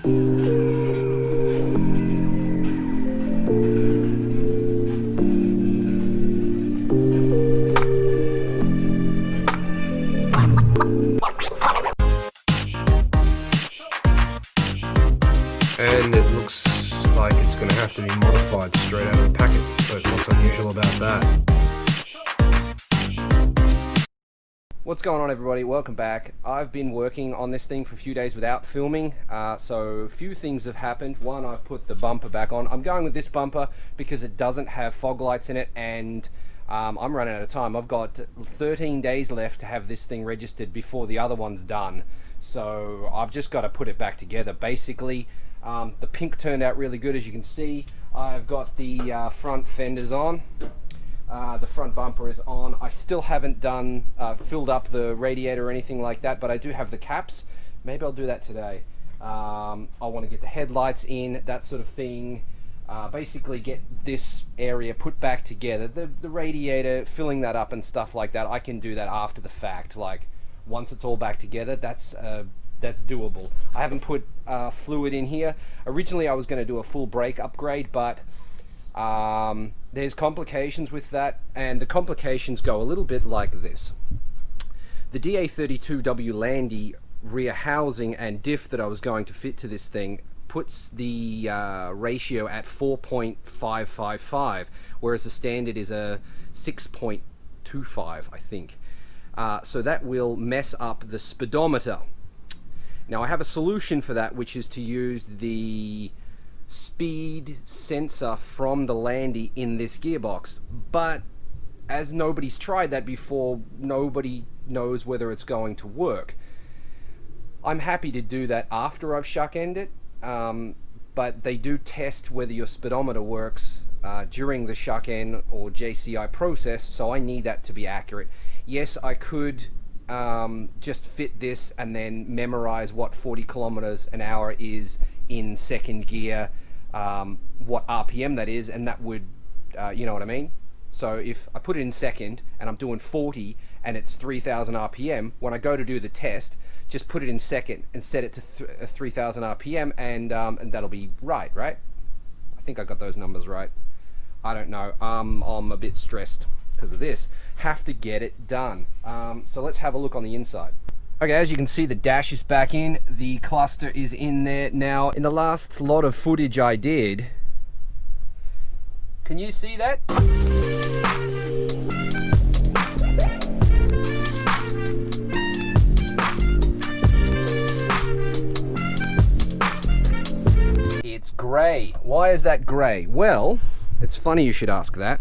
And it looks like it's going to have to be modified straight out of the packet. So what's unusual about that? What's going on, everybody? Welcome back. I've been working on this thing for a few days without filming, so a few things have happened. One, I've put the bumper back on. I'm going with this bumper because it doesn't have fog lights in it, and I'm running out of time. I've got 13 days left to have this thing registered before the other one's done. So I've just got to put it back together, basically. The pink turned out really good, as you can see. I've got the front fenders on. The front bumper is on. I still haven't done filled up the radiator or anything like that, but I do have the caps. Maybe I'll do that today. I want to get the headlights in, that sort of thing. Basically get this area put back together. The radiator, filling that up and stuff like that, I can do that after the fact. Like, once it's all back together, that's doable. I haven't put fluid in here. Originally I was going to do a full brake upgrade, but there's complications with that, and the complications go a little bit like this. The DA52W Landy rear housing and diff that I was going to fit to this thing puts the ratio at 4.555, whereas the standard is a 6.25, I think. So that will mess up the speedometer. Now I have a solution for that, which is to use the speed sensor from the Landy in this gearbox, but as nobody's tried that before, nobody knows whether it's going to work. I'm happy to do that after I've shuck-ended it, but they do test whether your speedometer works during the shuck-end or JCI process, so I need that to be accurate. Yes, I could just fit this and then memorize what 40 kilometers an hour is in second gear, what RPM that is, and that would, you know what I mean? So if I put it in second and I'm doing 40 and it's 3000 RPM, when I go to do the test, just put it in second and set it to 3000 RPM, and that'll be right? I think I got those numbers right. I don't know. I'm a bit stressed because of this. Have to get it done. So let's have a look on the inside. Okay, as you can see, the dash is back in, the cluster is in there. Now, in the last lot of footage I did, can you see that? It's grey. Why is that grey? Well, it's funny you should ask that.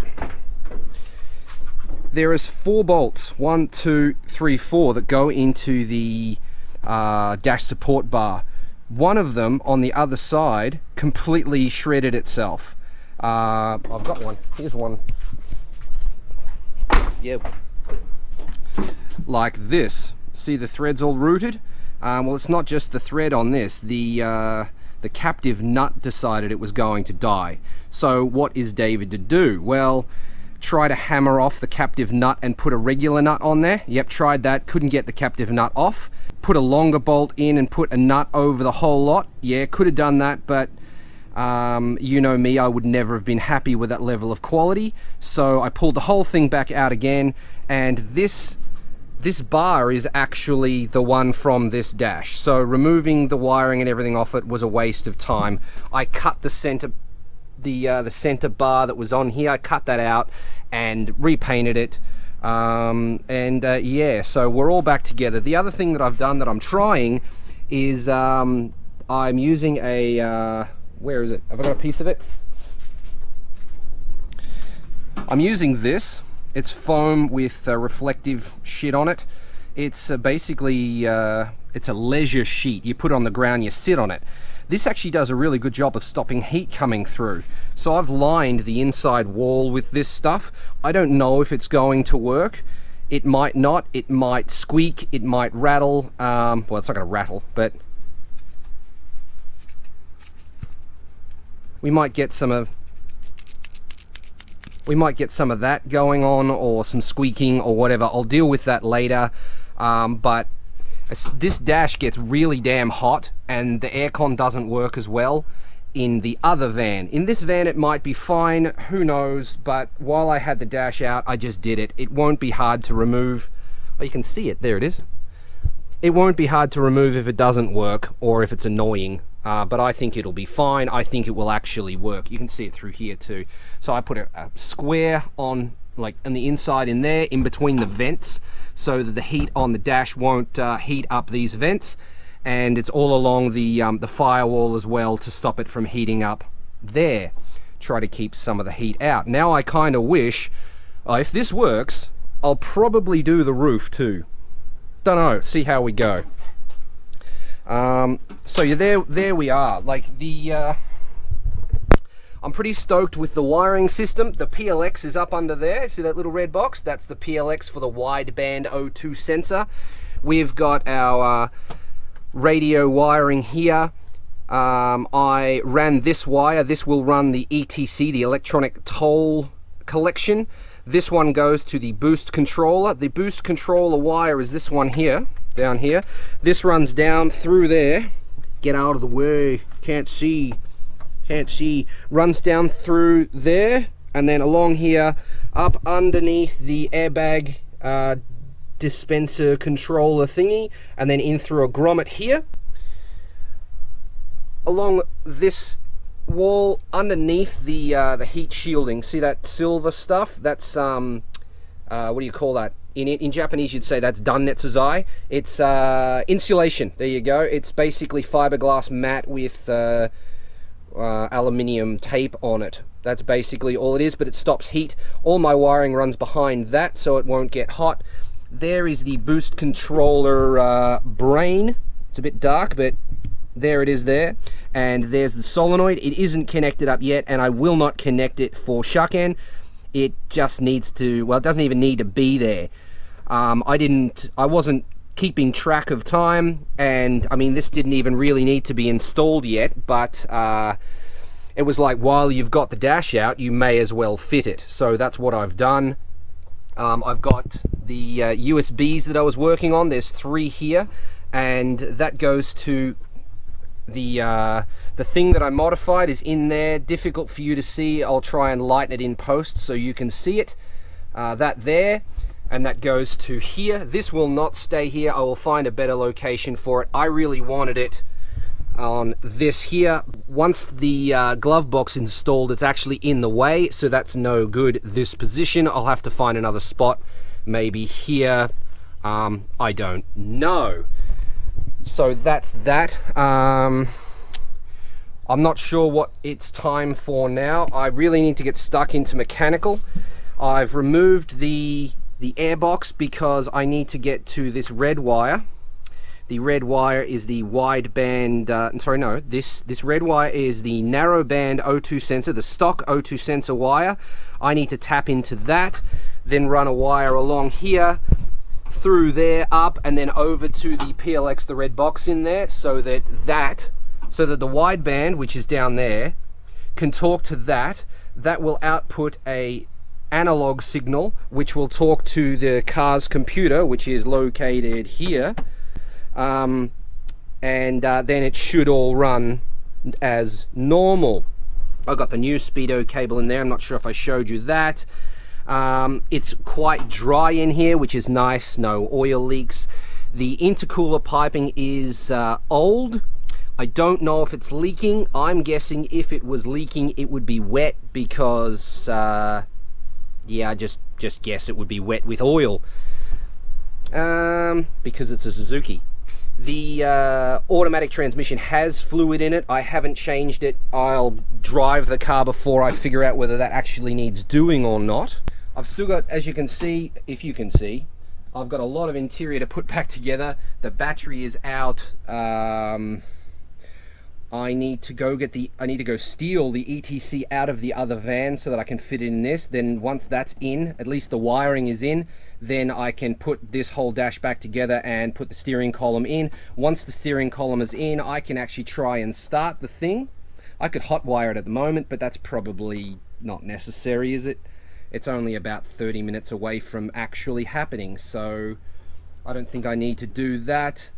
There is 4 bolts, 1, 2, 3, 4, that go into the dash support bar. One of them on the other side completely shredded itself. I've got one. Here's one. Yep. Like this. See the threads all rooted? Well, it's not just the thread on this. The captive nut decided it was going to die. So what is David to do? Well, try to hammer off the captive nut and put a regular nut on there. Yep, tried that, couldn't get the captive nut off. Put a longer bolt in and put a nut over the whole lot. Yeah, could have done that, but you know me, I would never have been happy with that level of quality. So I pulled the whole thing back out again, and this bar is actually the one from this dash. So removing the wiring and everything off it was a waste of time. I cut the center bar that was on here. I cut that out and repainted it, yeah, so we're all back together. The other thing that I've done that I'm trying is I'm using a where is it? Have I got a piece of it? I'm using this. It's foam with reflective shit on it. It's basically it's a leisure sheet. You put it on the ground, you sit on it. This actually does a really good job of stopping heat coming through. So I've lined the inside wall with this stuff. I don't know if it's going to work. It might not. It might squeak. It might rattle. Well, it's not going to rattle, but we might get some of that going on, or some squeaking or whatever. I'll deal with that later. But this dash gets really damn hot, and the aircon doesn't work as well in the other van. In this van it might be fine, who knows, but while I had the dash out, I just did it. It won't be hard to remove. Oh, you can see it, there it is. It won't be hard to remove if it doesn't work or if it's annoying, but I think it'll be fine. I think it will actually work. You can see it through here too. So I put a square on, like on the inside in there, in between the vents, so that the heat on the dash won't heat up these vents, and it's all along the firewall as well to stop it from heating up there. Try to keep some of the heat out. Now I kind of wish, if this works, I'll probably do the roof too. Don't know, see how we go. So yeah, there we are. Like I'm pretty stoked with the wiring system. The PLX is up under there. See that little red box? That's the PLX for the wideband O2 sensor. We've got our radio wiring here. I ran this wire. This will run the ETC, the electronic toll collection. This one goes to the boost controller. The boost controller wire is this one here, down here. This runs down through there. Get out of the way, can't see. Runs down through there, and then along here, up underneath the airbag dispenser controller thingy, and then in through a grommet here. Along this wall underneath the heat shielding, see that silver stuff? That's what do you call that? In Japanese you'd say that's dannetzuzai. It's insulation. There you go. It's basically fiberglass mat with aluminium tape on it. That's basically all it is, but it stops heat. All my wiring runs behind that, so it won't get hot. There is the boost controller brain. It's a bit dark, but there it is there. And there's the solenoid. It isn't connected up yet, and I will not connect it for Shaken. It just needs to, well, it doesn't even need to be there. I wasn't keeping track of time, and I mean, this didn't even really need to be installed yet, but it was like, while you've got the dash out, you may as well fit it. So that's what I've done. I've got the USBs that I was working on. There's 3 here, and that goes to the thing that I modified is in there. Difficult for you to see. I'll try and lighten it in post so you can see it. That there, and that goes to here. This will not stay here. I will find a better location for it. I really wanted it on this here. Once the glove box installed, it's actually in the way, so that's no good. This position, I'll have to find another spot, maybe here. I don't know. So that's that. I'm not sure what it's time for now. I really need to get stuck into mechanical. I've removed the airbox because I need to get to this red wire. The red wire is the wideband, this red wire is the narrowband O2 sensor, the stock O2 sensor wire. I need to tap into that, then run a wire along here, through there, up, and then over to the PLX, the red box in there, so that the wideband, which is down there, can talk to that. That will output a analog signal, which will talk to the car's computer, which is located here, and then it should all run as normal. I've got the new speedo cable in there. I'm not sure if I showed you that. It's quite dry in here, which is nice. No oil leaks. The intercooler piping is old. I don't know if it's leaking. I'm guessing if it was leaking, it would be wet because yeah, just guess it would be wet with oil, because it's a Suzuki. The automatic transmission has fluid in it. I haven't changed it. I'll drive the car before I figure out whether that actually needs doing or not. I've still got, as you can see, if you can see, I've got a lot of interior to put back together. The battery is out. I need to go steal the ETC out of the other van so that I can fit it in this. Then once that's in, at least the wiring is in, then I can put this whole dash back together and put the steering column in. Once the steering column is in, I can actually try and start the thing. I could hotwire it at the moment, but that's probably not necessary, is it? It's only about 30 minutes away from actually happening, so I don't think I need to do that.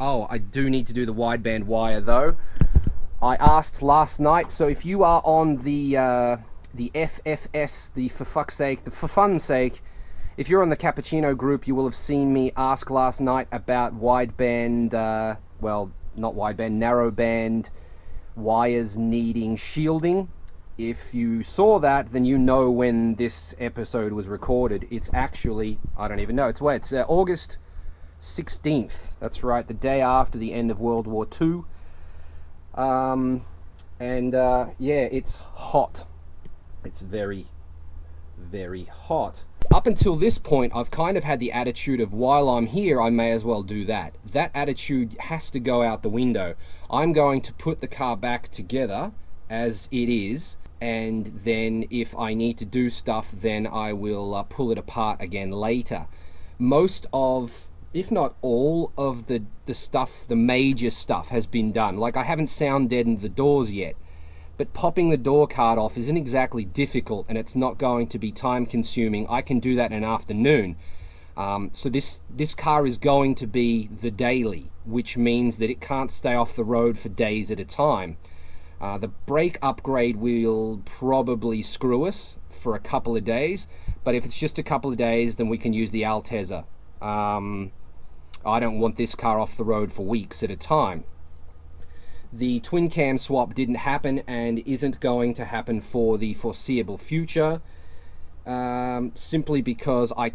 Oh, I do need to do the wideband wire though. I asked last night, so if you are on the FFS, the for fuck's sake, the for fun's sake, if you're on the Cappuccino group, you will have seen me ask last night about wideband, well, not wideband, narrowband wires needing shielding. If you saw that, then you know when this episode was recorded. It's actually, I don't even know, it's August 16th. That's right, the day after the end of World War II. Yeah, it's hot. It's very, very hot. Up until this point, I've kind of had the attitude of, while I'm here, I may as well do that. That attitude has to go out the window. I'm going to put the car back together as it is, and then if I need to do stuff, then I will pull it apart again later. Most of, if not all of the stuff, the major stuff has been done. Like, I haven't sound deadened the doors yet, but popping the door card off isn't exactly difficult, and it's not going to be time consuming. I can do that in an afternoon. So this car is going to be the daily, which means that it can't stay off the road for days at a time. The brake upgrade will probably screw us for a couple of days, but if it's just a couple of days, then we can use the Altezza. I don't want this car off the road for weeks at a time. The twin cam swap didn't happen and isn't going to happen for the foreseeable future, simply because I'm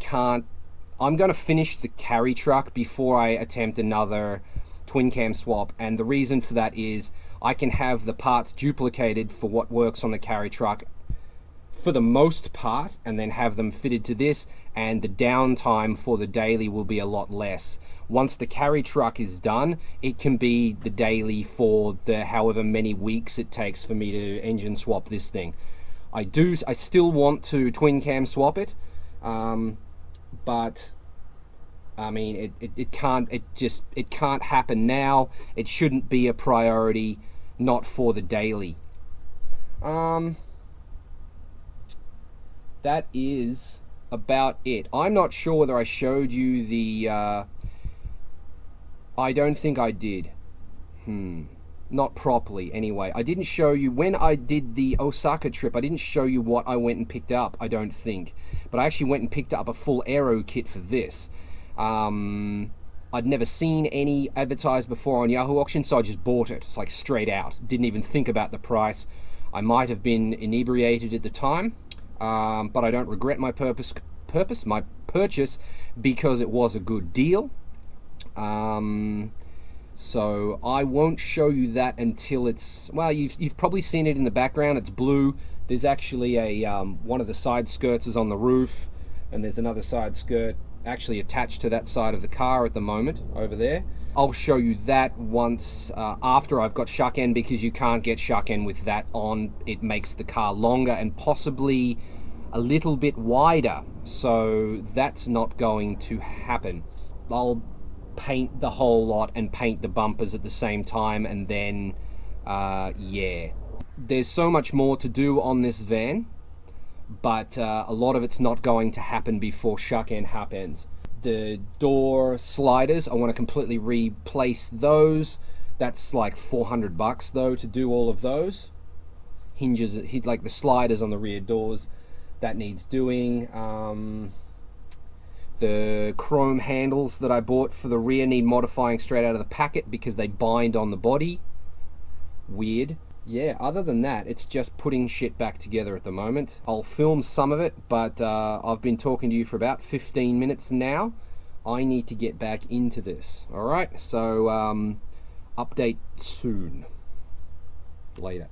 going to finish the carry truck before I attempt another twin cam swap, and the reason for that is I can have the parts duplicated for what works on the carry truck for the most part, and then have them fitted to this, and the downtime for the daily will be a lot less. Once the carry truck is done, it can be the daily for the however many weeks it takes for me to engine swap this thing. I still want to twin cam swap it, but I mean, it can't happen now. It shouldn't be a priority, not for the daily. That is about it. I'm not sure whether I showed you the, I don't think I did. Not properly, anyway. I didn't show you, when I did the Osaka trip, I didn't show you what I went and picked up, I don't think. But I actually went and picked up a full aero kit for this. I'd never seen any advertised before on Yahoo Auction, so I just bought it. It's like straight out. Didn't even think about the price. I might have been inebriated at the time, but I don't regret my purchase because it was a good deal. So I won't show you that until it's, well, you've probably seen it in the background. It's blue. There's actually a one of the side skirts is on the roof, and there's another side skirt actually attached to that side of the car at the moment over there. I'll show you that once after I've got shuck end, because you can't get shuck end with that on. It makes the car longer and possibly a little bit wider, so that's not going to happen. I'll paint the whole lot and paint the bumpers at the same time, and then yeah, there's so much more to do on this van, but a lot of it's not going to happen before shuck end happens. The door sliders, I want to completely replace those. That's like $400 though to do all of those. Hinges, like the sliders on the rear doors, that needs doing. The chrome handles that I bought for the rear need modifying straight out of the packet because they bind on the body. Weird. Yeah, other than that, it's just putting shit back together at the moment. I'll film some of it, but I've been talking to you for about 15 minutes now. I need to get back into this. Alright, so update soon. Later.